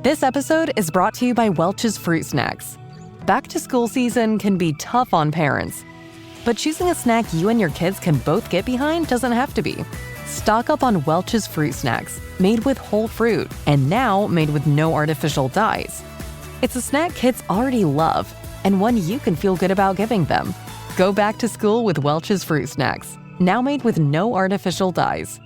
This episode is brought to you by Welch's Fruit Snacks. Back to school season can be tough on parents, but choosing a snack you and your kids can both get behind doesn't have to be. Stock up on Welch's Fruit Snacks, made with whole fruit, and now made with no artificial dyes. It's a snack kids already love, and one you can feel good about giving them. Go back to school with Welch's Fruit Snacks, now made with no artificial dyes.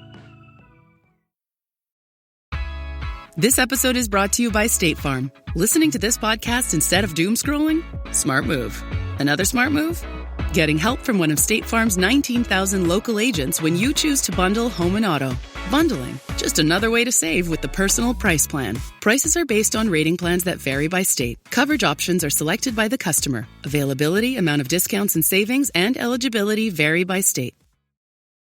This episode is brought to you by State Farm. Listening to this podcast instead of doom scrolling? Smart move. Another smart move? Getting help from one of State Farm's 19,000 local agents when you choose to bundle home and auto. Bundling, just another way to save with the Personal Price Plan. Prices are based on rating plans that vary by state. Coverage options are selected by the customer. Availability, amount of discounts and savings, and eligibility vary by state.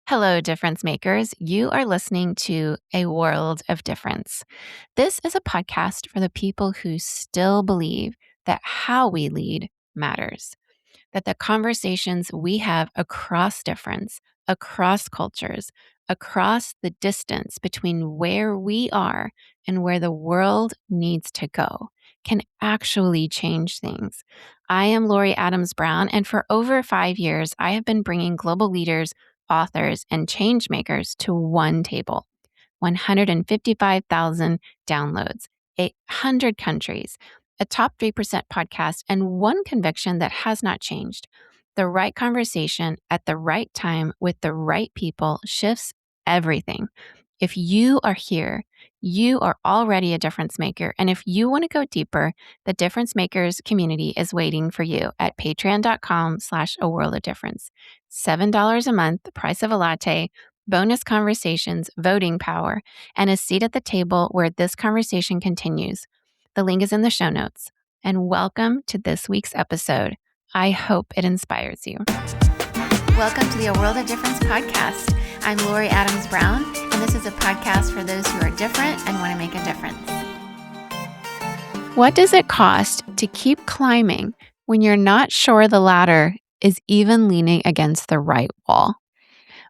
Hello, difference makers. You are listening to A World of Difference. This is a podcast for the people who still believe that how we lead matters, that the conversations we have across difference, across cultures, across the distance between where we are and where the world needs to go can actually change things. I am Lori Adams Brown, and for over 5 years, I have been bringing global leaders, authors, and change makers to one table. 155,000 downloads, 100 countries, a top 3% podcast, and one conviction that has not changed. The right conversation at the right time with the right people shifts everything. If you are here, you are already a difference maker. And if you want to go deeper, the Difference Makers community is waiting for you at patreon.com/aworldofdifference. $7 a month, the price of a latte, bonus conversations, voting power, and a seat at the table where this conversation continues. The link is in the show notes. And welcome to this week's episode. I hope it inspires you. Welcome to the A World of Difference podcast. I'm Lori Adams Brown, and this is a podcast for those who are different and want to make a difference. What does it cost to keep climbing when you're not sure the ladder is even leaning against the right wall?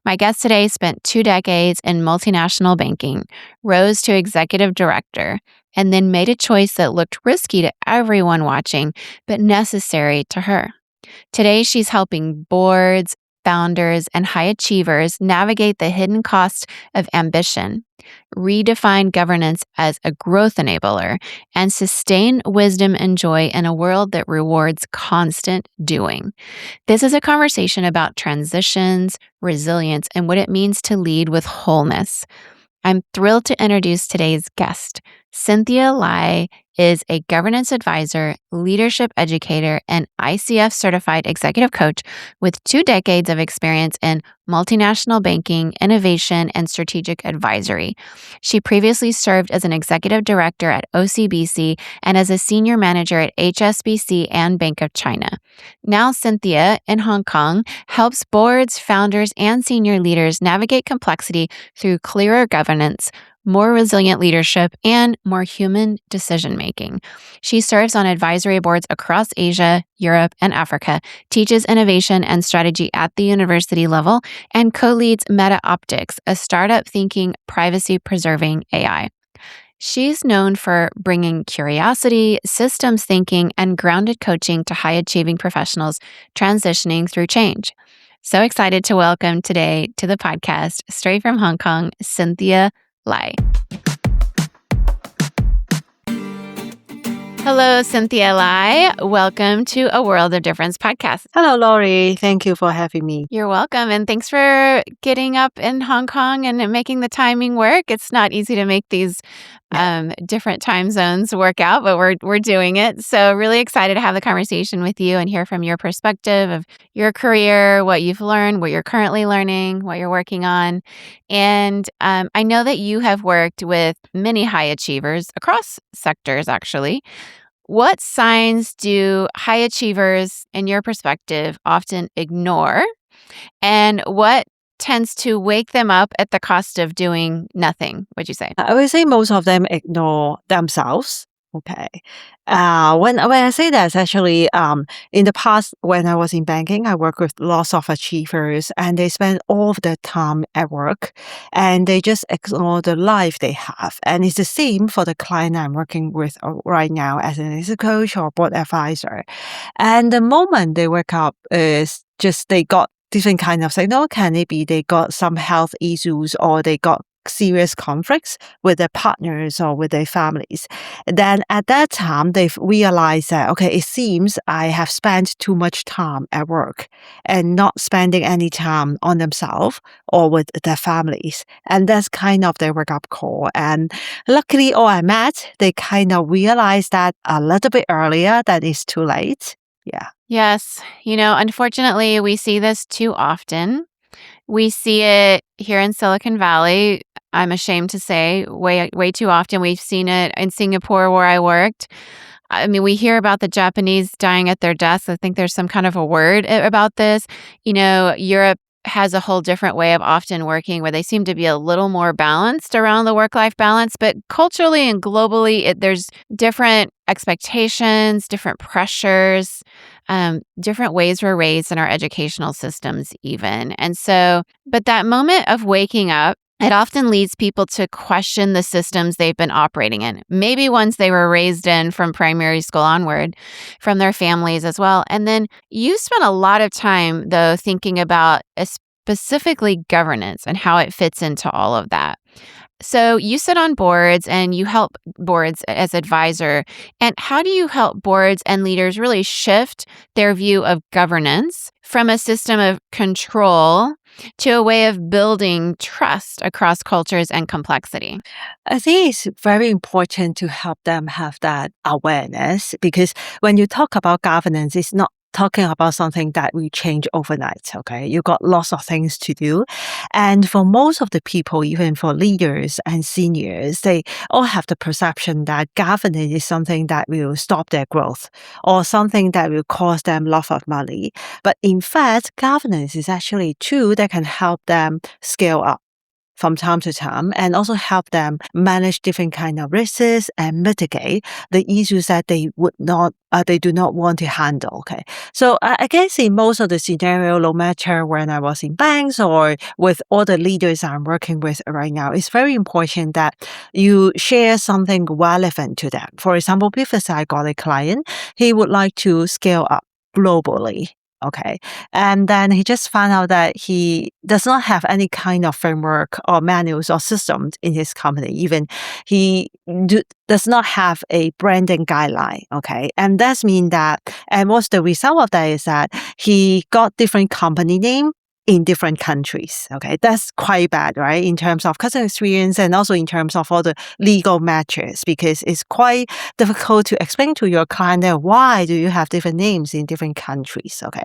My guest today spent 2 decades in multinational banking, rose to executive director, and then made a choice that looked risky to everyone watching, but necessary to her. Today, she's helping boards, founders, and high achievers navigate the hidden costs of ambition, redefine governance as a growth enabler, and sustain wisdom and joy in a world that rewards constant doing. This is a conversation about transitions, resilience, and what it means to lead with wholeness. I'm thrilled to introduce today's guest. Cynthia Lai is a governance advisor, leadership educator, and ICF certified executive coach with 2 decades of experience in multinational banking, innovation, and strategic advisory. She previously served as an executive director at OCBC and as a senior manager at HSBC and Bank of China. Now, Cynthia, in Hong Kong, helps boards, founders, and senior leaders navigate complexity through clearer governance, more resilient leadership, and more human decision-making. She serves on advisory boards across Asia, Europe, and Africa, teaches innovation and strategy at the university level, and co-leads Meta Optics, a startup thinking privacy-preserving AI. She's known for bringing curiosity, systems thinking, and grounded coaching to high-achieving professionals transitioning through change. So excited to welcome today to the podcast, straight from Hong Kong, Cynthia Lai. Hello, Cynthia Lai. Welcome to A World of Difference podcast. Hello, Lori. Thank you for having me. You're welcome. And thanks for getting up in Hong Kong and making the timing work. It's not easy to make these different time zones work out, but we're doing it. So really excited to have the conversation with you and hear from your perspective of your career, what you've learned, what you're currently learning, what you're working on. And I know that you have worked with many high achievers across sectors, actually. What signs do high achievers, in your perspective, often ignore? And what tends to wake them up at the cost of doing nothing, would you say? I would say most of them ignore themselves Okay. When I say that, it's actually in the past when I was in banking, I worked with lots of achievers, and they spend all of their time at work, and they just ignore the life they have. And it's the same for the client I'm working with right now as an executive coach or board advisor. And the moment they wake up is just they got different kind of signal. Can it be they got some health issues or they got serious conflicts with their partners or with their families? Then at that time, they've realized that, okay, it seems I have spent too much time at work and not spending any time on themselves or with their families. And that's kind of their wake up call. And luckily, all I met, they kind of realized that a little bit earlier that it's too late. Yeah. Yes. Unfortunately, we see this too often. We see it here in Silicon Valley. I'm ashamed to say way too often. We've seen it in Singapore where I worked. I mean, we hear about the Japanese dying at their desks. I think there's some kind of a word about this. Europe has a whole different way of often working where they seem to be a little more balanced around the work-life balance. But culturally and globally, there's different expectations, different pressures, different ways we're raised in our educational systems even. And so, but that moment of waking up, it often leads people to question the systems they've been operating in, maybe ones they were raised in from primary school onward, from their families as well. And then you spent a lot of time, though, thinking about specifically governance and how it fits into all of that. So you sit on boards and you help boards as advisor. And how do you help boards and leaders really shift their view of governance from a system of control to a way of building trust across cultures and complexity? I think it's very important to help them have that awareness, because when you talk about governance, it's not talking about something that will change overnight. Okay. You got lots of things to do. And for most of the people, even for leaders and seniors, they all have the perception that governance is something that will stop their growth or something that will cost them lots of money. But in fact, governance is actually a tool that can help them scale up from time to time, and also help them manage different kind of risks and mitigate the issues that they do not want to handle. Okay, so I guess in most of the scenario, no matter when I was in banks or with all the leaders I'm working with right now, it's very important that you share something relevant to them. For example, previously I got a client, he would like to scale up globally. Okay. And then he just found out that he does not have any kind of framework or manuals or systems in his company. Even he does not have a branding guideline. Okay. And that's mean that, and what's the result of that is that he got different company name in different countries. Okay. That's quite bad, right? In terms of customer experience and also in terms of all the legal matters, because it's quite difficult to explain to your client that why do you have different names in different countries. Okay.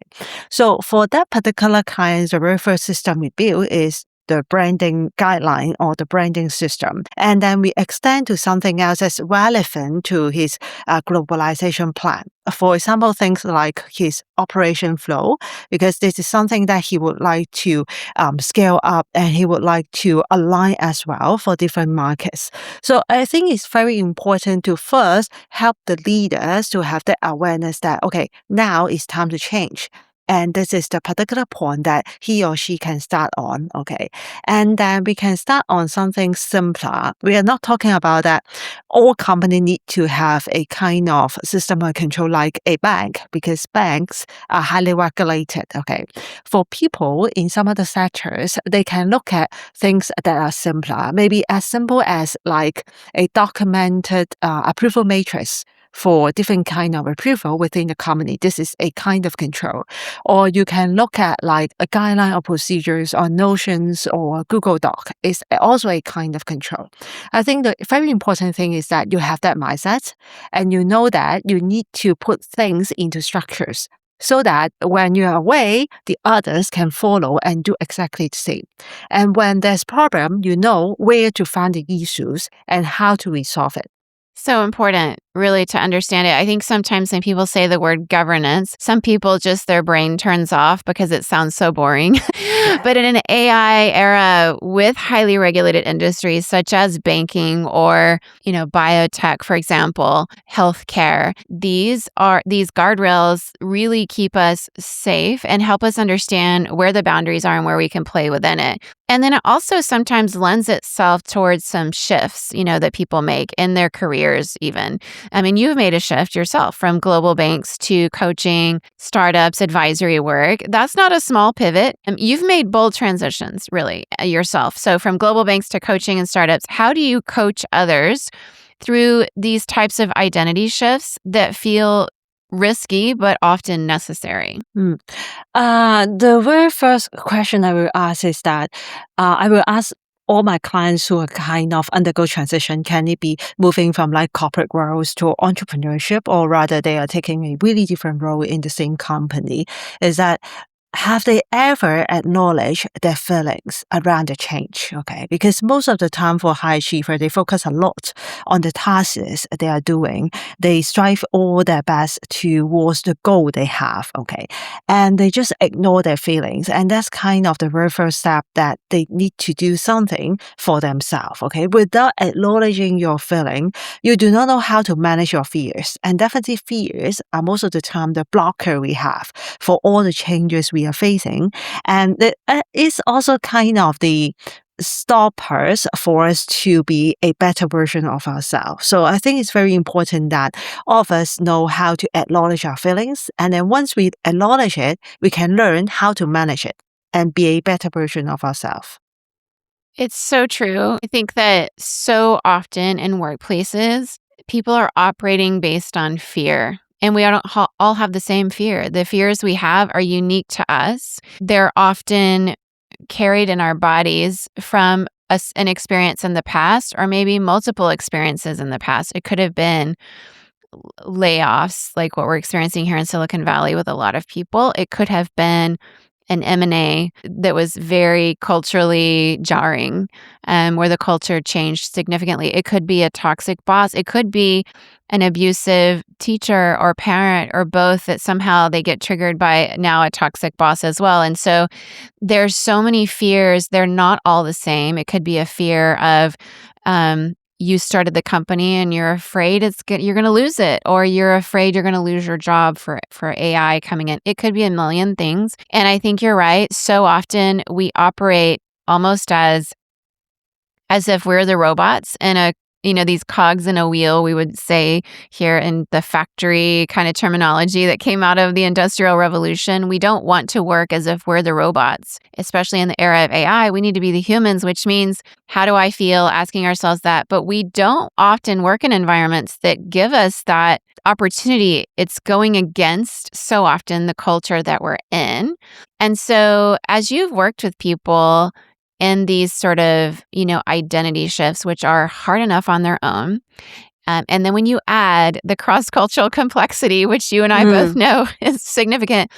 So for that particular client, the very first system we built is the branding guideline or the branding system. And then we extend to something else that's relevant to his globalization plan. For example, things like his operation flow, because this is something that he would like to scale up and he would like to align as well for different markets. So I think it's very important to first help the leaders to have the awareness that, okay, now it's time to change. And this is the particular point that he or she can start on, okay? And then we can start on something simpler. We are not talking about that all companies need to have a kind of system of control like a bank, because banks are highly regulated, okay? For people in some other sectors, they can look at things that are simpler, maybe as simple as like a documented approval matrix for different kind of approval within the company. This is a kind of control. Or you can look at like a guideline of procedures or Notions or Google Doc. It's also a kind of control. I think the very important thing is that you have that mindset and you know that you need to put things into structures so that when you're away, the others can follow and do exactly the same. And when there's problem, you know where to find the issues and how to resolve it. So important. really to understand it. I think sometimes when people say the word governance, some people just their brain turns off because it sounds so boring. But in an AI era with highly regulated industries such as banking or, biotech, for example, healthcare, these guardrails really keep us safe and help us understand where the boundaries are and where we can play within it. And then it also sometimes lends itself towards some shifts, that people make in their careers even. I mean, you've made a shift yourself from global banks to coaching, startups, advisory work. That's not a small pivot. You've made bold transitions, really, yourself. So from global banks to coaching and startups, how do you coach others through these types of identity shifts that feel risky, but often necessary? The very first question I will ask is that I will ask all my clients who are kind of undergo transition, can it be moving from like corporate roles to entrepreneurship, or rather they are taking a really different role in the same company, is that have they ever acknowledged their feelings around the change? Okay. Because most of the time for high achiever, they focus a lot on the tasks they are doing. They strive all their best towards the goal they have. Okay. And they just ignore their feelings. And that's kind of the very first step, that they need to do something for themselves. Okay. Without acknowledging your feeling, you do not know how to manage your fears. And definitely fears are most of the time the blocker we have for all the changes we are facing. And it's also kind of the stoppers for us to be a better version of ourselves. So I think it's very important that all of us know how to acknowledge our feelings. And then once we acknowledge it, we can learn how to manage it and be a better version of ourselves. It's so true. I think that so often in workplaces, people are operating based on fear. And we don't all have the same fear. The fears we have are unique to us. They're often carried in our bodies from an experience in the past, or maybe multiple experiences in the past. It could have been layoffs, like what we're experiencing here in Silicon Valley with a lot of people. It could have been an M&A that was very culturally jarring, where the culture changed significantly. It could be a toxic boss. It could be an abusive teacher or parent or both, that somehow they get triggered by now a toxic boss as well. And so there's so many fears. They're not all the same. It could be a fear of you started the company and you're afraid you're going to lose it, or you're afraid you're going to lose your job for AI coming in. It could be a million things. And I think you're right. So often we operate almost as if we're the robots in these cogs in a wheel, we would say here in the factory kind of terminology that came out of the Industrial Revolution. We don't want to work as if we're the robots, especially in the era of AI. We need to be the humans, which means, how do I feel? Asking ourselves that. But we don't often work in environments that give us that opportunity. It's going against so often the culture that we're in. And so as you've worked with people in these sort of, identity shifts, which are hard enough on their own. And then when you add the cross-cultural complexity, which you and I both know is significant.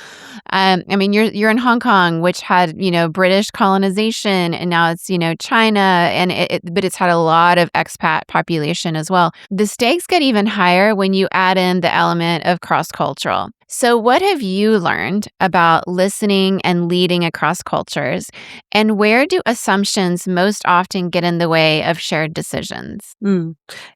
You're in Hong Kong, which had, British colonization, and now it's, China, but it's had a lot of expat population as well. The stakes get even higher when you add in the element of cross-cultural. So what have you learned about listening and leading across cultures? And where do assumptions most often get in the way of shared decisions?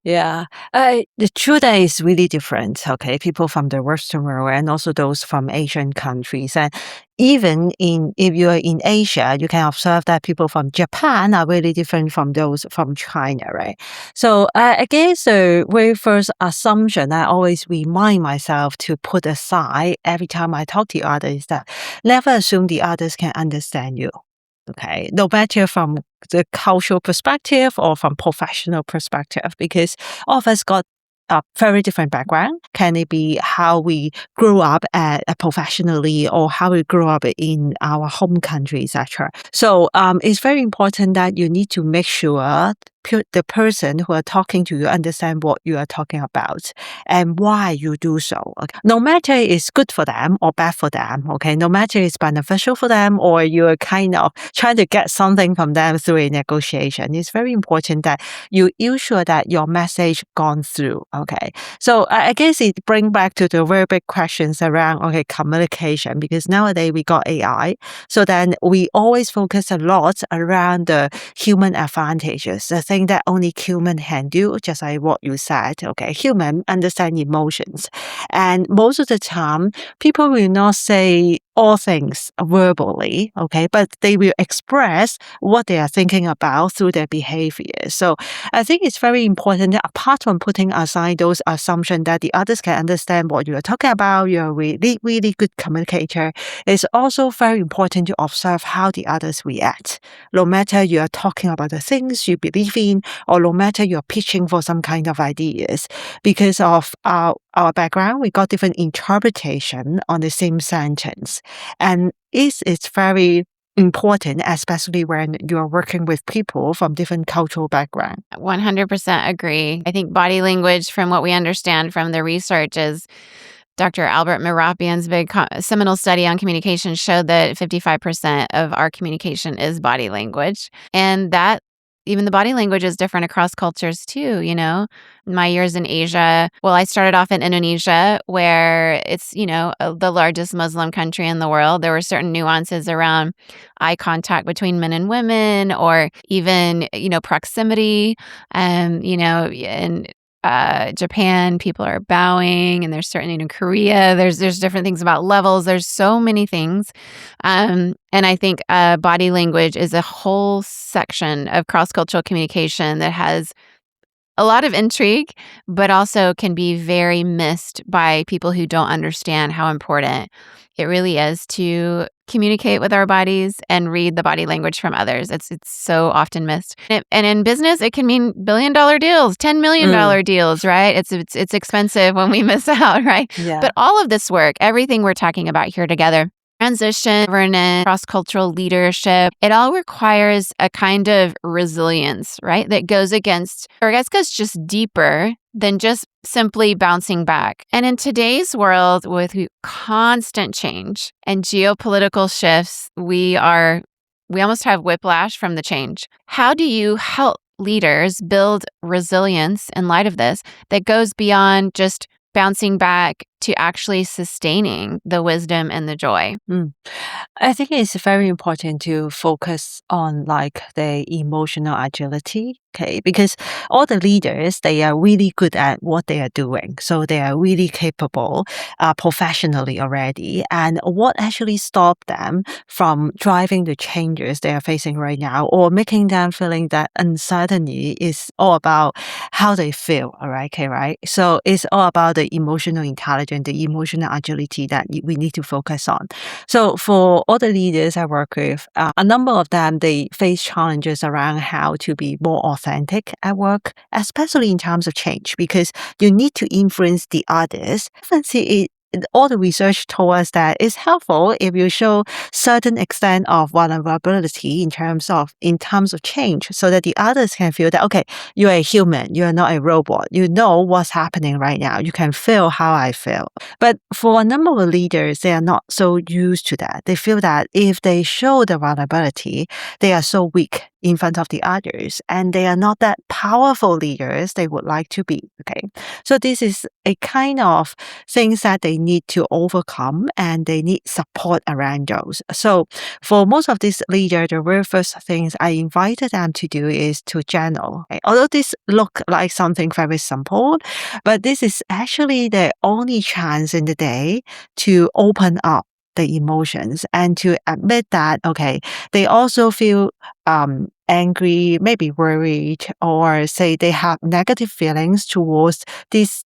Yeah. The truth is really different. Okay. People from the Western world and also those from Asian countries. And even if you are in Asia, you can observe that people from Japan are really different from those from China, right? So I guess the very first assumption I always remind myself to put aside every time I talk to others is that never assume the others can understand you. Okay, no matter from the cultural perspective or from professional perspective, because all of us got a very different background. Can it be how we grew up professionally, or how we grew up in our home country, etc. So it's very important that you need to make sure the person who are talking to you understand what you are talking about and why you do so. Okay? No matter it's good for them or bad for them, okay, no matter it's beneficial for them or you're kind of trying to get something from them through a negotiation, it's very important that you ensure that your message gone through. Okay, so I guess it brings back to the very big questions around communication, because nowadays we got AI, so then we always focus a lot around the human advantages, the thing that only human can do, just like what you said. Okay, human understand emotions, and most of the time people will not say all things verbally, okay, but they will express what they are thinking about through their behavior. So I think it's very important that apart from putting aside those assumptions that the others can understand what you are talking about, you're a really, really good communicator, it's also very important to observe how the others react. No matter you are talking about the things you believe in, or no matter you're pitching for some kind of ideas, because of our background, we got different interpretation on the same sentence. And it's very important, especially when you're working with people from different cultural backgrounds. 100% agree. I think body language, from what we understand from the research, is Dr. Albert Mehrabian's big seminal study on communication showed that 55% of our communication is body language. And that even the body language is different across cultures too, My years in Asia, well, I started off in Indonesia, where it's, the largest Muslim country in the world. There were certain nuances around eye contact between men and women, or even, proximity, and Japan, people are bowing, and there's certainly in Korea, there's different things about levels. There's so many things. And I think body language is a whole section of cross-cultural communication that has a lot of intrigue, but also can be very missed by people who don't understand how important it really is to communicate with our bodies and read the body language from others. It's so often missed. And in business, it can mean $1 billion deals, $10 million deals, right? It's expensive when we miss out, right? Yeah. But all of this work, everything we're talking about here together, transition, governance, cross-cultural leadership, it all requires a kind of resilience, right? That goes against, or I guess goes just deeper than just simply bouncing back. And in today's world with constant change and geopolitical shifts, we almost have whiplash from the change. How do you help leaders build resilience in light of this that goes beyond just bouncing back to actually sustaining the wisdom and the joy? I think it's very important to focus on the emotional agility, okay? Because all the leaders, they are really good at what they are doing. So they are really capable professionally already. And what actually stopped them from driving the changes they are facing right now, or making them feeling that uncertainty, is all about how they feel, all right? Okay, right? So it's all about the emotional intelligence, the emotional agility that we need to focus on. So for all the leaders I work with, a number of them, they face challenges around how to be more authentic at work, especially in terms of change, because you need to influence the others. All the research told us that it's helpful if you show certain extent of vulnerability in terms of change, so that the others can feel that, okay, you're a human, you're not a robot. You know what's happening right now. You can feel how I feel. But for a number of leaders, they are not so used to that. They feel that if they show the vulnerability, they are so weak in front of the others, and they are not that powerful leaders they would like to be. Okay, so this is a kind of things that they need to overcome, and they need support around those. So for most of these leaders, the very first things I invited them to do is to journal. Okay? Although this look like something very simple, but this is actually the only chance in the day to open up the emotions and to admit that, okay, they also feel angry, maybe worried, or say they have negative feelings towards this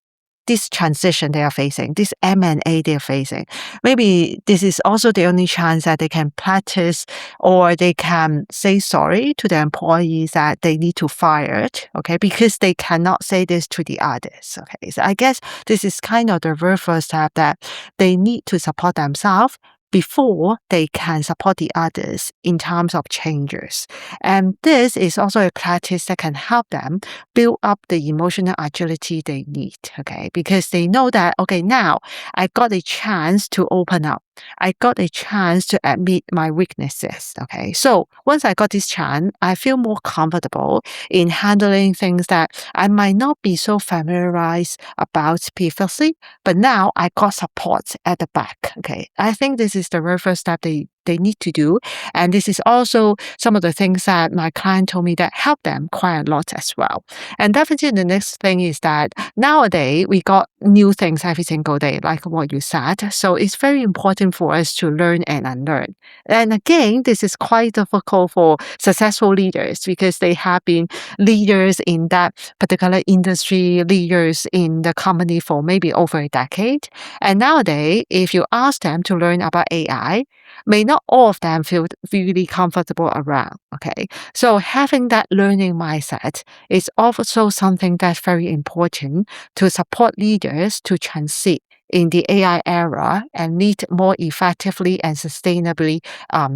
transition they are facing, this M&A they are facing. Maybe this is also the only chance that they can practice, or they can say sorry to their employees that they need to fire it, okay, because they cannot say this to the others. Okay, so I guess this is kind of the very first step, that they need to support themselves before they can support the others in terms of changes. And this is also a practice that can help them build up the emotional agility they need, okay? Because they know that, okay, now I got a chance to open up. I got a chance to admit my weaknesses, okay? So once I got this chance, I feel more comfortable in handling things that I might not be so familiarized about previously, but now I got support at the back, okay? I think this is the very first step they need to do. And this is also some of the things that my client told me that help them quite a lot as well. And definitely the next thing is that nowadays we got new things every single day, like what you said. So it's very important for us to learn and unlearn. And again, this is quite difficult for successful leaders because they have been leaders in that particular industry, leaders in the company for maybe over a decade. And nowadays, if you ask them to learn about AI, may not all of them feel really comfortable around, okay? So having that learning mindset is also something that's very important to support leaders to transit in the AI era and lead more effectively and sustainably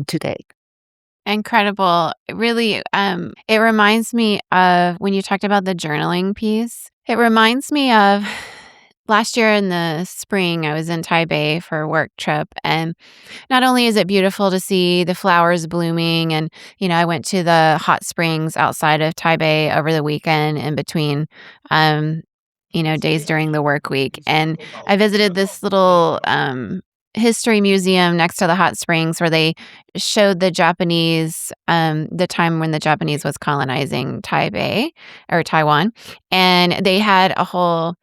today. Incredible. Really, it reminds me of when you talked about the journaling piece. It reminds me of last year in the spring, I was in Taipei for a work trip. And not only is it beautiful to see the flowers blooming, and, I went to the hot springs outside of Taipei over the weekend in between, days during the work week. And I visited this little history museum next to the hot springs where they showed the Japanese, the time when the Japanese was colonizing Taipei or Taiwan. And they had a whole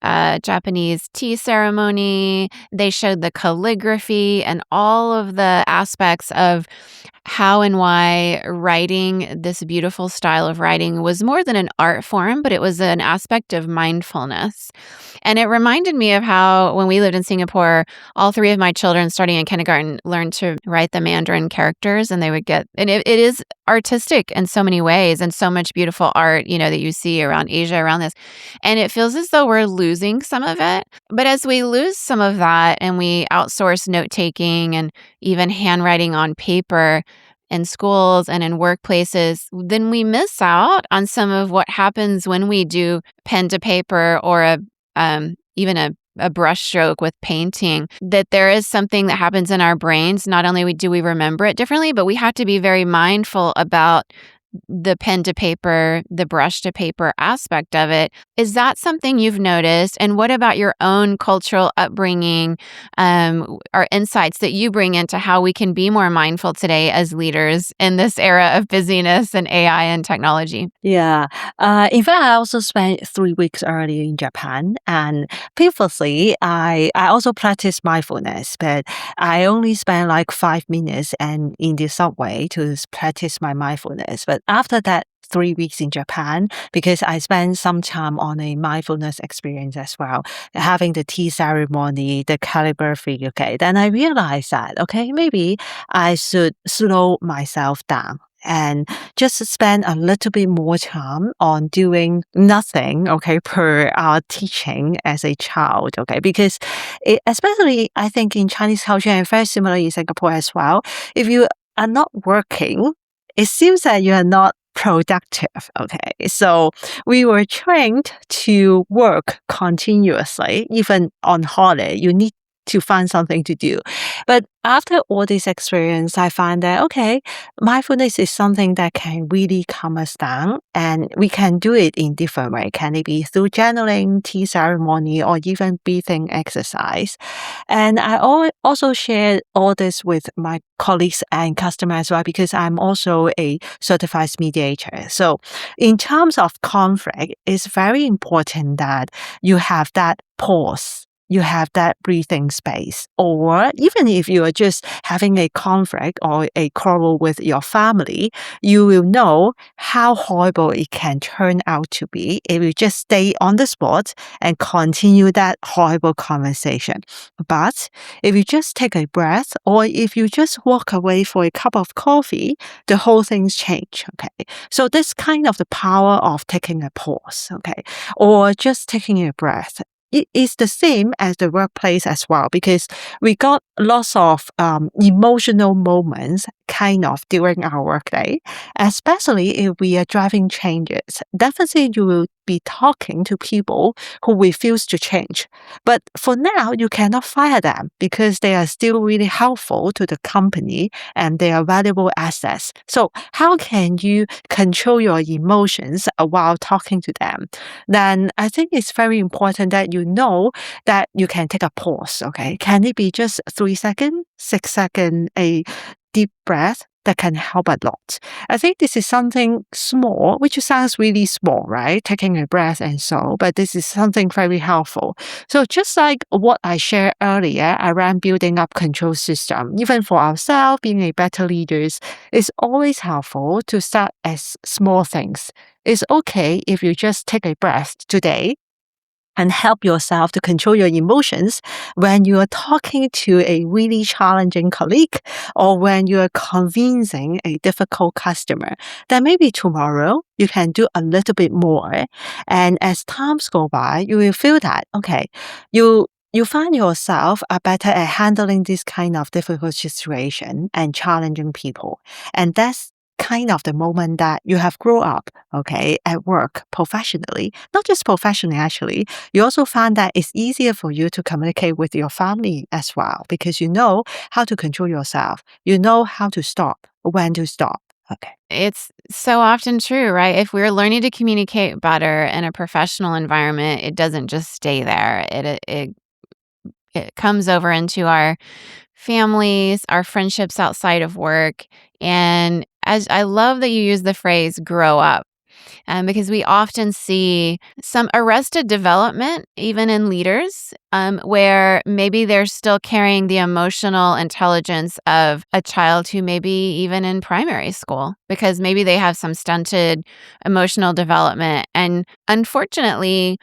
Japanese tea ceremony. They showed the calligraphy and all of the aspects of how and why writing, this beautiful style of writing, was more than an art form, but it was an aspect of mindfulness. And it reminded me of how when we lived in Singapore, all three of my children starting in kindergarten learned to write the Mandarin characters, and they would get, and it is artistic in so many ways and so much beautiful art, that you see around Asia, around this. And it feels as though we're losing some of it. But as we lose some of that and we outsource note taking and even handwriting on paper in schools and in workplaces, then we miss out on some of what happens when we do pen to paper or even a brush stroke with painting, that there is something that happens in our brains. Not only do we remember it differently, but we have to be very mindful about the pen to paper, the brush to paper aspect of it. Is that something you've noticed? And what about your own cultural upbringing or insights that you bring into how we can be more mindful today as leaders in this era of busyness and AI and technology? Yeah. In fact, I also spent 3 weeks earlier in Japan. And previously, I also practiced mindfulness, but I only spent like 5 minutes and in the subway to practice my mindfulness. But after that 3 weeks in Japan, because I spent some time on a mindfulness experience as well, having the tea ceremony, the calligraphy, okay, then I realized that, okay, maybe I should slow myself down and just spend a little bit more time on doing nothing, okay, per our teaching as a child, okay, because especially I think in Chinese culture and very similar in Singapore as well, if you are not working, it seems that you are not productive, okay? So we were trained to work continuously, even on holiday. You need to find something to do. But after all this experience, I find that, okay, mindfulness is something that can really calm us down, and we can do it in different ways. Can it be through journaling, tea ceremony, or even breathing exercise? And I also share all this with my colleagues and customers as well, because I'm also a certified mediator. So in terms of conflict, it's very important that you have that pause. You have that breathing space. Or even if you are just having a conflict or a quarrel with your family, you will know how horrible it can turn out to be if you just stay on the spot and continue that horrible conversation. But if you just take a breath, or if you just walk away for a cup of coffee, the whole thing's change. Okay. So this kind of the power of taking a pause, okay, or just taking a breath. it is the same as the workplace as well, because we got lots of emotional moments kind of during our workday, especially if we are driving changes. Definitely you will be talking to people who refuse to change. But for now, you cannot fire them because they are still really helpful to the company and they are valuable assets. So how can you control your emotions while talking to them? Then I think it's very important that you know that you can take a pause, okay? Can it be just 3 seconds, 6 seconds, a deep breath that can help a lot? I think this is something small, which sounds really small, right? Taking a breath and so, but this is something very helpful. So just like what I shared earlier around building up control system, even for ourselves, being a better leaders, it's always helpful to start as small things. It's okay if you just take a breath today and help yourself to control your emotions when you are talking to a really challenging colleague or when you are convincing a difficult customer. Then maybe tomorrow you can do a little bit more. And as times go by, you will feel that, okay, you find yourself are better at handling this kind of difficult situation and challenging people. And that's kind of the moment that you have grown up, okay, at work professionally, not just professionally actually. You also find that it's easier for you to communicate with your family as well because you know how to control yourself. You know how to stop, when to stop. Okay. It's so often true, right? If we're learning to communicate better in a professional environment, it doesn't just stay there. It comes over into our families, our friendships outside of work. And as I love that you use the phrase grow up, because we often see some arrested development, even in leaders, where maybe they're still carrying the emotional intelligence of a child who may be even in primary school, because maybe they have some stunted emotional development. And unfortunately,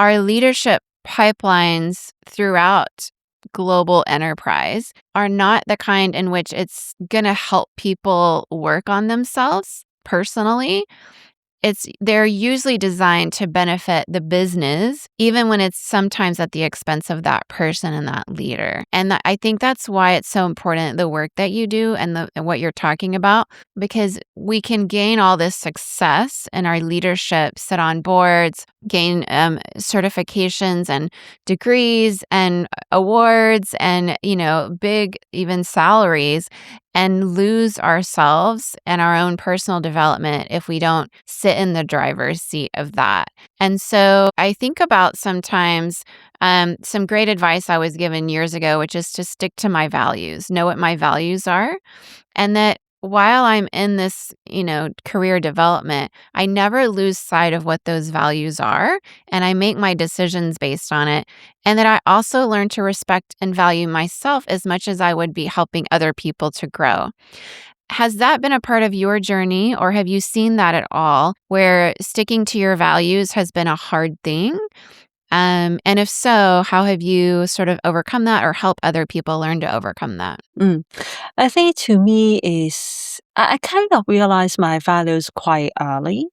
our leadership pipelines throughout global enterprise are not the kind in which it's going to help people work on themselves personally. They're usually designed to benefit the business, even when it's sometimes at the expense of that person and that leader. And I think that's why it's so important, the work that you do and what you're talking about, because we can gain all this success in our leadership, sit on boards, gain certifications and degrees and awards and, big even salaries, and lose ourselves and our own personal development if we don't sit in the driver's seat of that. And so I think about sometimes some great advice I was given years ago, which is to stick to my values, know what my values are, and that while I'm in this, career development, I never lose sight of what those values are, and I make my decisions based on it. And that I also learn to respect and value myself as much as I would be helping other people to grow. Has that been a part of your journey, or have you seen that at all, where sticking to your values has been a hard thing? And if so, how have you sort of overcome that or help other people learn to overcome that? I think to me is I kind of realized my values quite early,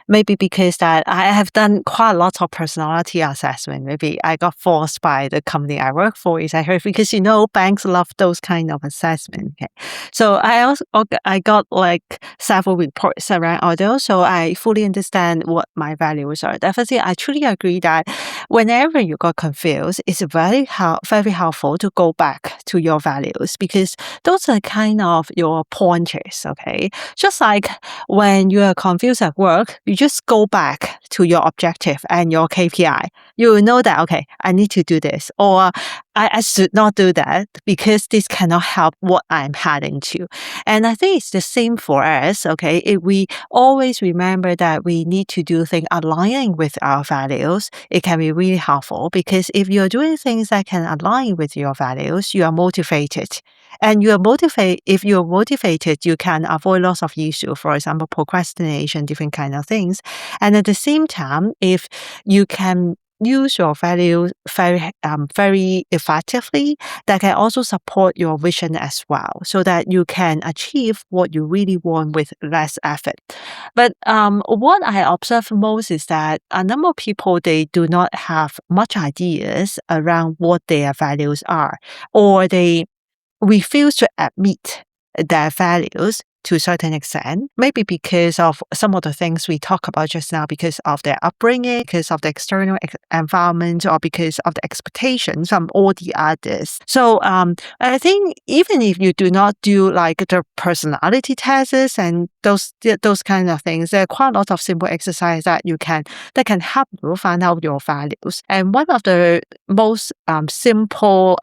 maybe because that I have done quite a lot of personality assessment. Maybe I got forced by the company I work for, is I heard, because banks love those kind of assessment. Okay. So I got like several reports around all those, so I fully understand what my values are. Definitely, I truly agree that whenever you got confused, it's very helpful to go back to your values because those are kind of your pointers, okay? Just like when you are confused at work, you just go back to your objective and your KPI. You will know that, okay, I need to do this, or I should not do that because this cannot help what I'm heading to. And I think it's the same for us, okay? If we always remember that we need to do things aligning with our values, it can be really helpful because if you're doing things that can align with your values, you are motivated. And if you're motivated, you can avoid lots of issues, for example, procrastination, different kind of things. And at the same time, if you can use your values very effectively, that can also support your vision as well, so that you can achieve what you really want with less effort. But what I observe most is that a number of people, they do not have much ideas around what their values are, or they refuse to admit their values to a certain extent, maybe because of some of the things we talked about just now, because of their upbringing, because of the external environment, or because of the expectations from all the others. So I think even if you do not do like the personality tests and those kind of things, there are quite a lot of simple exercises that can help you find out your values. And one of the most simple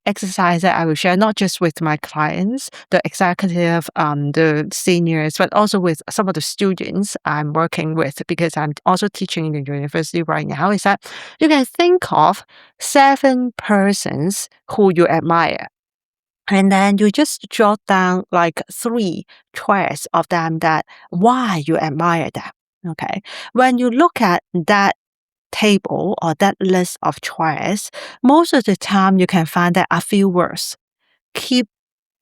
exercise that I will share, not just with my clients, the executive, the seniors, but also with some of the students I'm working with, because I'm also teaching in the university right now, is that you can think of 7 persons who you admire. And then you just jot down like 3 traits of them, that why you admire them. Okay. When you look at that table or that list of traits, most of the time you can find that a few words keep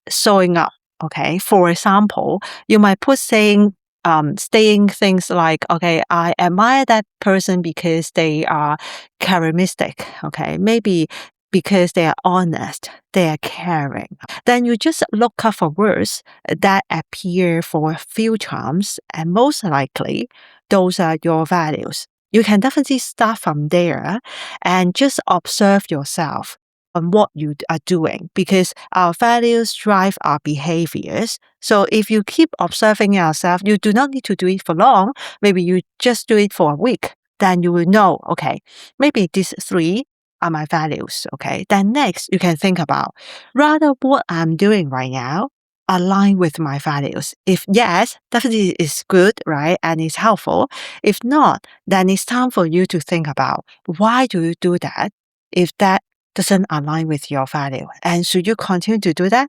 showing up. Okay. For example, you might put saying things like, okay, I admire that person because they are charismatic. Okay. Maybe because they are honest, they are caring. Then you just look up for words that appear for a few times, and most likely those are your values. You can definitely start from there and just observe yourself on what you are doing, because our values drive our behaviors. So if you keep observing yourself, you do not need to do it for long. Maybe you just do it for a week. Then you will know, okay, maybe these 3 are my values. Okay. Then next you can think about rather what I'm doing right now align with my values. If yes, definitely it's good, right? And it's helpful. If not, then it's time for you to think about why do you do that if that doesn't align with your value. And should you continue to do that?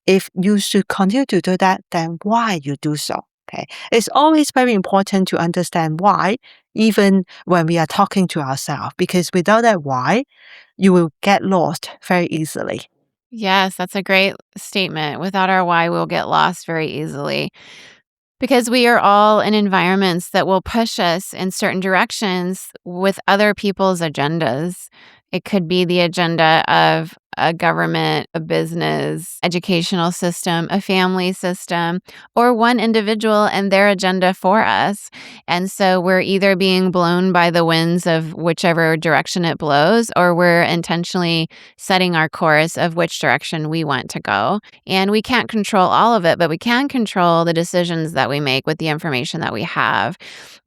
If you should continue to do that, then why you do so? Okay. It's always very important to understand why, even when we are talking to ourselves, because without that why, you will get lost very easily. Yes, that's a great statement. Without our why, we'll get lost very easily. Because we are all in environments that will push us in certain directions with other people's agendas. It could be the agenda of a government, a business, educational system, a family system, or one individual and their agenda for us. And so we're either being blown by the winds of whichever direction it blows, or we're intentionally setting our course of which direction we want to go. And we can't control all of it, but we can control the decisions that we make with the information that we have,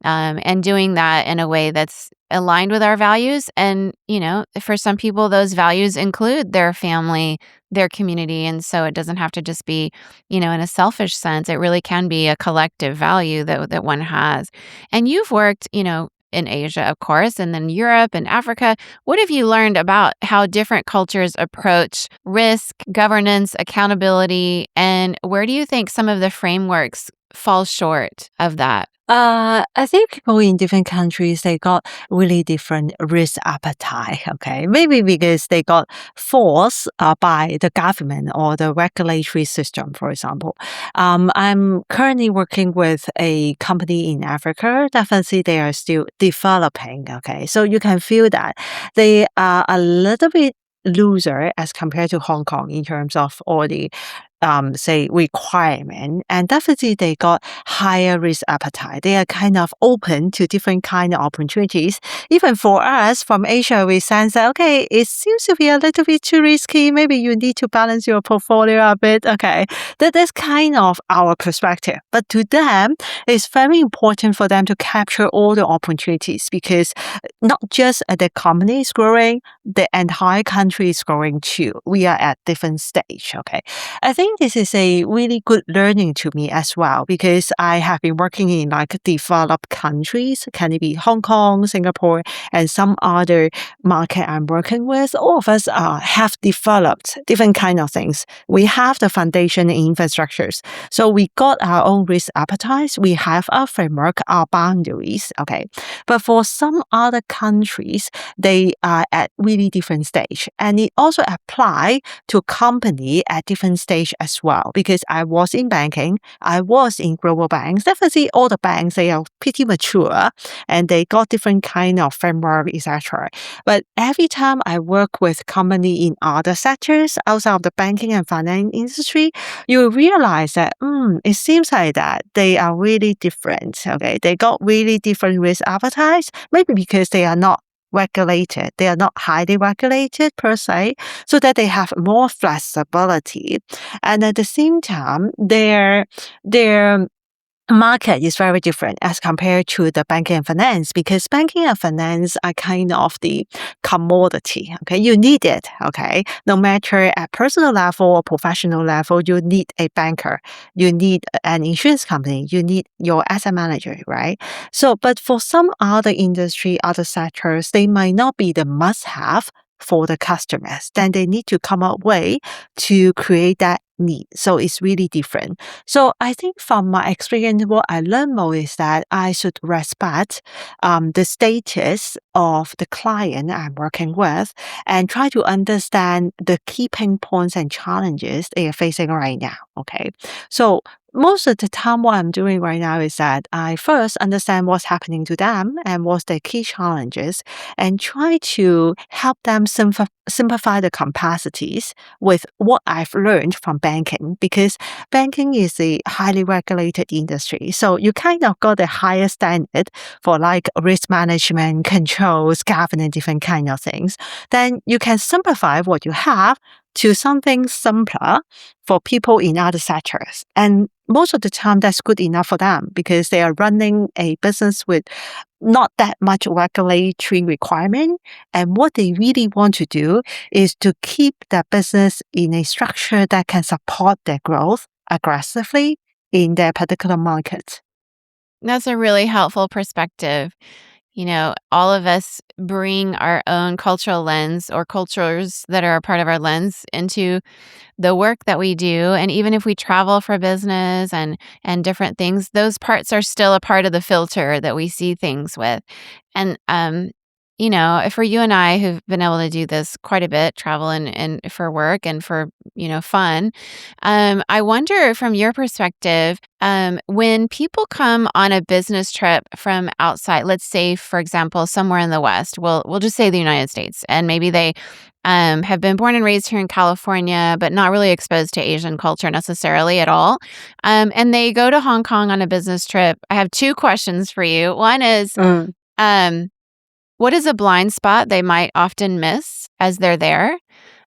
and doing that in a way that's aligned with our values. And, for some people, those values include their family, their community. And so it doesn't have to just be, in a selfish sense. It really can be a collective value that one has. And you've worked, in Asia, of course, and then Europe and Africa. What have you learned about how different cultures approach risk, governance, accountability, and where do you think some of the frameworks fall short of that? I think people in different countries, they got really different risk appetite. Okay. Maybe because they got forced by the government or the regulatory system, for example. I'm currently working with a company in Africa. Definitely they are still developing. Okay. So you can feel that they are a little bit looser as compared to Hong Kong in terms of all the say requirement, and definitely they got higher risk appetite. They are kind of open to different kind of opportunities. Even for us from Asia, we sense that, okay, it seems to be a little bit too risky. Maybe you need to balance your portfolio a bit. Okay. That's kind of our perspective. But to them, it's very important for them to capture all the opportunities, because not just the company is growing, the entire country is growing too. We are at different stage. Okay. I think think this is a really good learning to me as well, because I have been working in like developed countries. Can it be Hong Kong, Singapore, and some other market I'm working with? All of us have developed different kind of things. We have the foundation infrastructures. So we got our own risk appetite. We have our framework, our boundaries. Okay. But for some other countries, they are at really different stage. And it also apply to company at different stage as well. Because I was in banking, I was in global banks. Definitely all the banks, they are pretty mature and they got different kind of framework, etc. But every time I work with company in other sectors outside of the banking and finance industry, you realize that it seems like that they are really different. Okay, they got really different risk appetites. Maybe because they are not regulated. They are not highly regulated per se, so that they have more flexibility. And at the same time, their market is very different as compared to the banking and finance, because banking and finance are kind of the commodity. Okay, you need it. Okay, no matter at personal level or professional level, you need a banker, you need an insurance company, you need your asset manager, right? So, but for some other industry, other sectors, they might not be the must-have for the customers. Then they need to come up way to create that need. So it's really different. So I think from my experience, what I learned more is that I should respect the status of the client I'm working with and try to understand the key pain points and challenges they are facing right now. Okay. So most of the time, what I'm doing right now is that I first understand what's happening to them and what's their key challenges, and try to help them simplify the capacities with what I've learned from banking, because banking is a highly regulated industry. So you kind of got a higher standard for like risk management, controls, governance, different kind of things. Then you can simplify what you have to something simpler for people in other sectors. And most of the time, that's good enough for them because they are running a business with not that much regulatory requirement. And what they really want to do is to keep their business in a structure that can support their growth aggressively in their particular market. That's a really helpful perspective. You know, all of us bring our own cultural lens or cultures that are a part of our lens into the work that we do. And even if we travel for business and different things, those parts are still a part of the filter that we see things with. And you know, for you and I who've been able to do this quite a bit, travel and for work and for, you know, fun, I wonder from your perspective, when people come on a business trip from outside, let's say, for example, somewhere in the West, we'll just say the United States, and maybe they have been born and raised here in California, but not really exposed to Asian culture necessarily at all. And they go to Hong Kong on a business trip. I have two questions for you. One is, what is a blind spot they might often miss as they're there,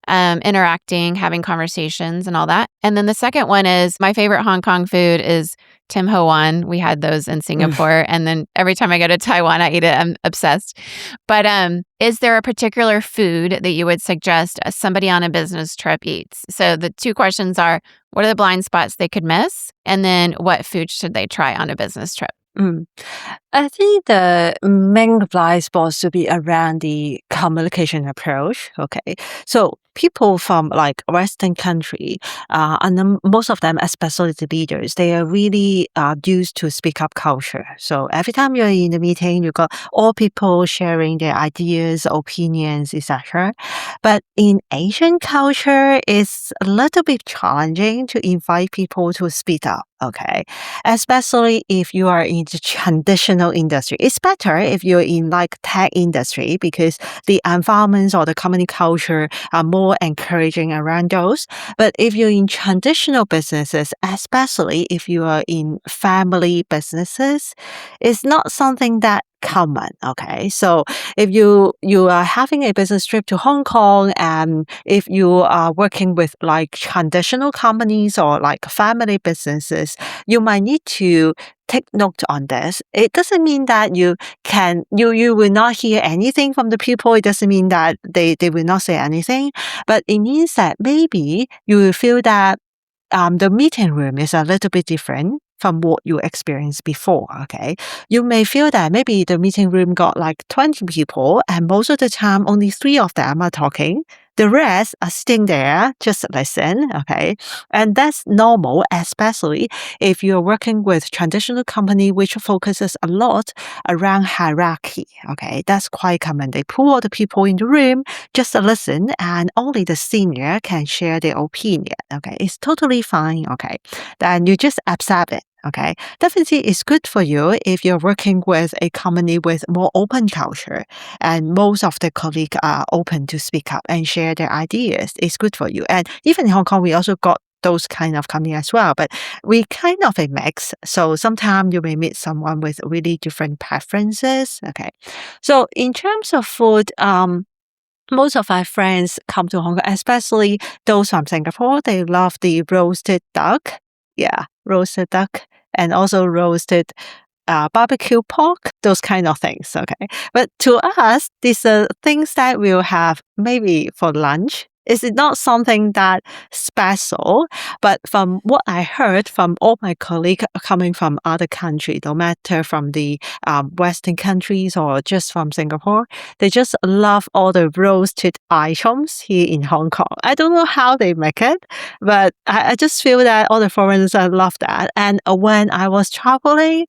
interacting, having conversations and all that? And then the second one is, my favorite Hong Kong food is Tim Ho Wan. We had those in Singapore. And then every time I go to Taiwan, I eat it. I'm obsessed. But is there a particular food that you would suggest somebody on a business trip eats? So the two questions are, what are the blind spots they could miss? And then what food should they try on a business trip? I think the main blind spot should be around the communication approach. Okay, so people from like Western country, and most of them, especially the leaders, they are really used to speak up culture. So every time you're in a meeting, you got all people sharing their ideas, opinions, etc. But in Asian culture, it's a little bit challenging to invite people to speak up. Okay, especially if you are in the traditional industry. It's better if you're in like tech industry because the environments or the company culture are more encouraging around those. But if you're in traditional businesses, especially if you are in family businesses, it's not something that common. Okay, so if you are having a business trip to Hong Kong, and if you are working with like traditional companies or like family businesses, you might need to take note on this. It doesn't mean that you will not hear anything from the people. It doesn't mean that they will not say anything, but it means that maybe you will feel that the meeting room is a little bit different from what you experienced before, okay? You may feel that maybe the meeting room got like 20 people and most of the time only 3 of them are talking. The rest are sitting there, just listen, okay? And that's normal, especially if you're working with traditional company which focuses a lot around hierarchy, okay? That's quite common. They pull all the people in the room just to listen and only the senior can share their opinion, okay? It's totally fine, okay? Then you just accept it. Okay, definitely it's good for you if you're working with a company with more open culture and most of the colleagues are open to speak up and share their ideas. It's good for you. And even in Hong Kong, we also got those kind of company as well, but we kind of a mix. So sometimes you may meet someone with really different preferences. Okay, so in terms of food, most of my friends come to Hong Kong, especially those from Singapore. They love the roasted duck. Yeah, roasted duck and also roasted barbecue pork, those kind of things. Okay. But to us, these are things that we'll have maybe for lunch. It's not something that special, but from what I heard from all my colleagues coming from other countries, no matter from the Western countries or just from Singapore, they just love all the roasted items here in Hong Kong. I don't know how they make it, but I just feel that all the foreigners love that. And when I was traveling,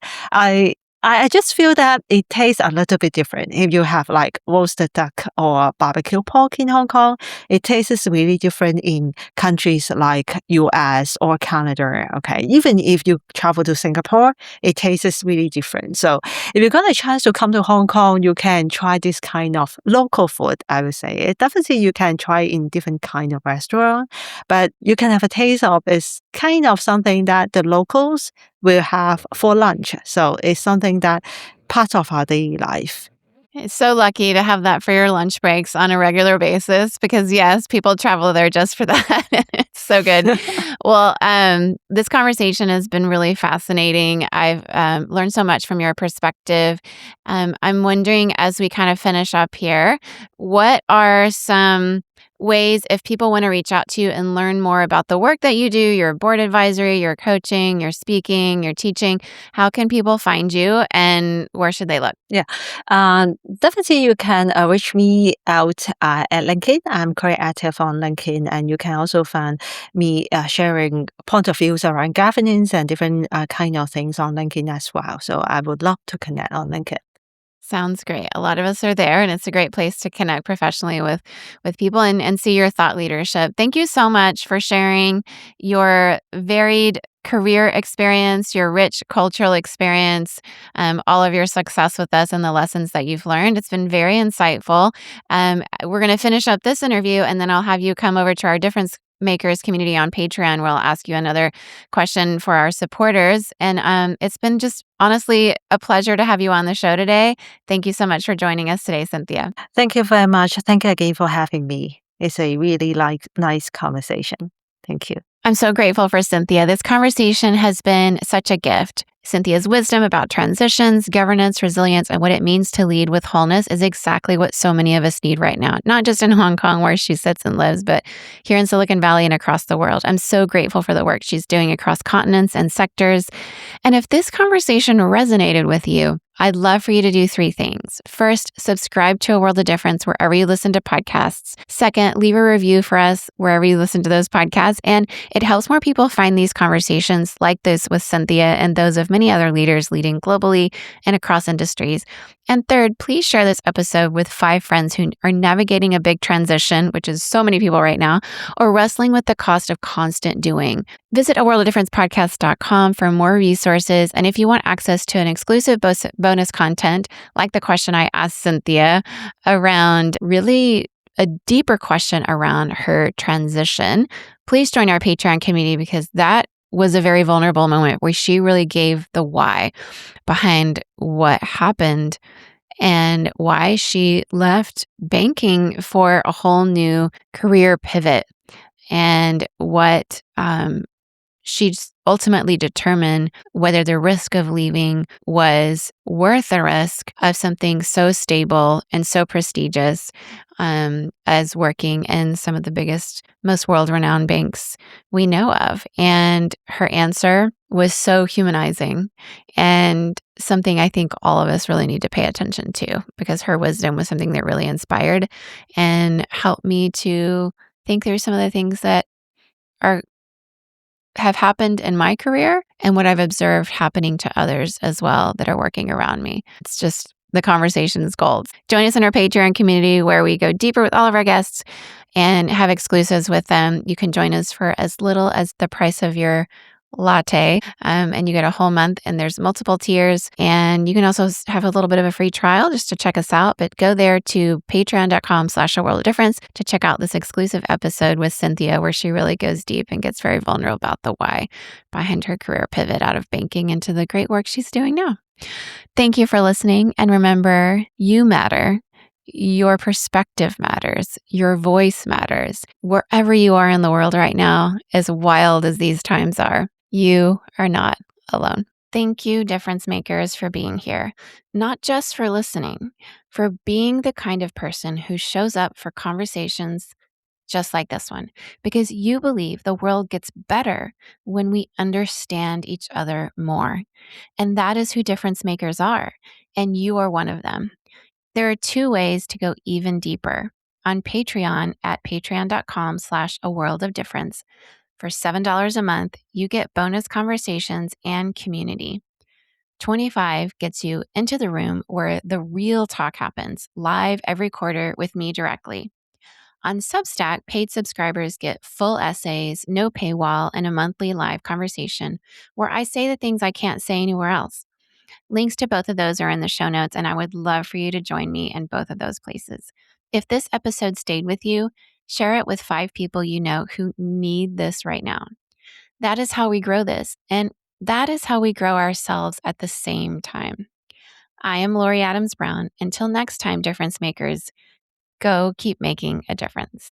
I just feel that it tastes a little bit different. If you have like roasted duck or barbecue pork in Hong Kong, it tastes really different in countries like US or Canada. Okay, even if you travel to Singapore, it tastes really different. So if you got a chance to come to Hong Kong, you can try this kind of local food. I would say it definitely you can try in different kind of restaurant, but you can have a taste of it's kind of something that the locals will have for lunch. So it's something that part of our daily life. It's so lucky to have that for your lunch breaks on a regular basis because, yes, people travel there just for that. It's so good. Well, this conversation has been really fascinating. I've learned so much from your perspective. I'm wondering, as we kind of finish up here, what are some ways if people want to reach out to you and learn more about the work that you do, your board advisory, your coaching, your speaking, your teaching, how can people find you and where should they look? Yeah, definitely you can reach me out at LinkedIn. I'm quite active on LinkedIn, and you can also find me sharing point of views around governance and different kind of things on LinkedIn as well. So I would love to connect on LinkedIn. Sounds great. A lot of us are there, and it's a great place to connect professionally with people and see your thought leadership. Thank you so much for sharing your varied career experience, your rich cultural experience, all of your success with us and the lessons that you've learned. It's been very insightful. We're going to finish up this interview, and then I'll have you come over to our Difference Makers community on Patreon, where I'll ask you another question for our supporters. And it's been just honestly a pleasure to have you on the show today. Thank you so much for joining us today, Cynthia. Thank you very much. Thank you again for having me. It's a really nice conversation. Thank you. I'm so grateful for Cynthia. This conversation has been such a gift. Cynthia's wisdom about transitions, governance, resilience, and what it means to lead with wholeness is exactly what so many of us need right now, not just in Hong Kong where she sits and lives, but here in Silicon Valley and across the world. I'm so grateful for the work she's doing across continents and sectors. And if this conversation resonated with you, I'd love for you to do 3 things. First, subscribe to A World of Difference wherever you listen to podcasts. Second, leave a review for us wherever you listen to those podcasts. And it helps more people find these conversations like this with Cynthia and those of many other leaders leading globally and across industries. And third, please share this episode with 5 friends who are navigating a big transition, which is so many people right now, or wrestling with the cost of constant doing. Visit aworldoftdifferencepodcast.com for more resources. And if you want access to an exclusive bonus content, like the question I asked Cynthia around really a deeper question around her transition, please join our Patreon community because that was a very vulnerable moment where she really gave the why behind what happened and why she left banking for a whole new career pivot and what she'd ultimately determine whether the risk of leaving was worth the risk of something so stable and so prestigious as working in some of the biggest, most world-renowned banks we know of. And her answer was so humanizing and something I think all of us really need to pay attention to, because her wisdom was something that really inspired and helped me to think through some of the things that have happened in my career and what I've observed happening to others as well that are working around me. It's just the conversation's gold. Join us in our Patreon community where we go deeper with all of our guests and have exclusives with them. You can join us for as little as the price of your latte, and you get a whole month, and there's multiple tiers, and you can also have a little bit of a free trial just to check us out. But go there to patreon.com/aworldofdifference to check out this exclusive episode with Cynthia, where she really goes deep and gets very vulnerable about the why behind her career pivot out of banking into the great work she's doing now. Thank you for listening, and remember, you matter. Your perspective matters. Your voice matters. Wherever you are in the world right now, as wild as these times are, you are not alone. Thank you, difference makers, for being here. Not just for listening, for being the kind of person who shows up for conversations just like this one, because you believe the world gets better when we understand each other more. And that is who difference makers are. And you are one of them. There are 2 ways to go even deeper. On Patreon at patreon.com/aworldofdifference. For $7 a month, you get bonus conversations and community. $25 gets you into the room where the real talk happens, live every quarter with me directly. On Substack, paid subscribers get full essays, no paywall, and a monthly live conversation where I say the things I can't say anywhere else. Links to both of those are in the show notes, and I would love for you to join me in both of those places. If this episode stayed with you, share it with 5 people you know who need this right now. That is how we grow this, and that is how we grow ourselves at the same time. I am Lori Adams Brown. Until next time, difference makers, go keep making a difference.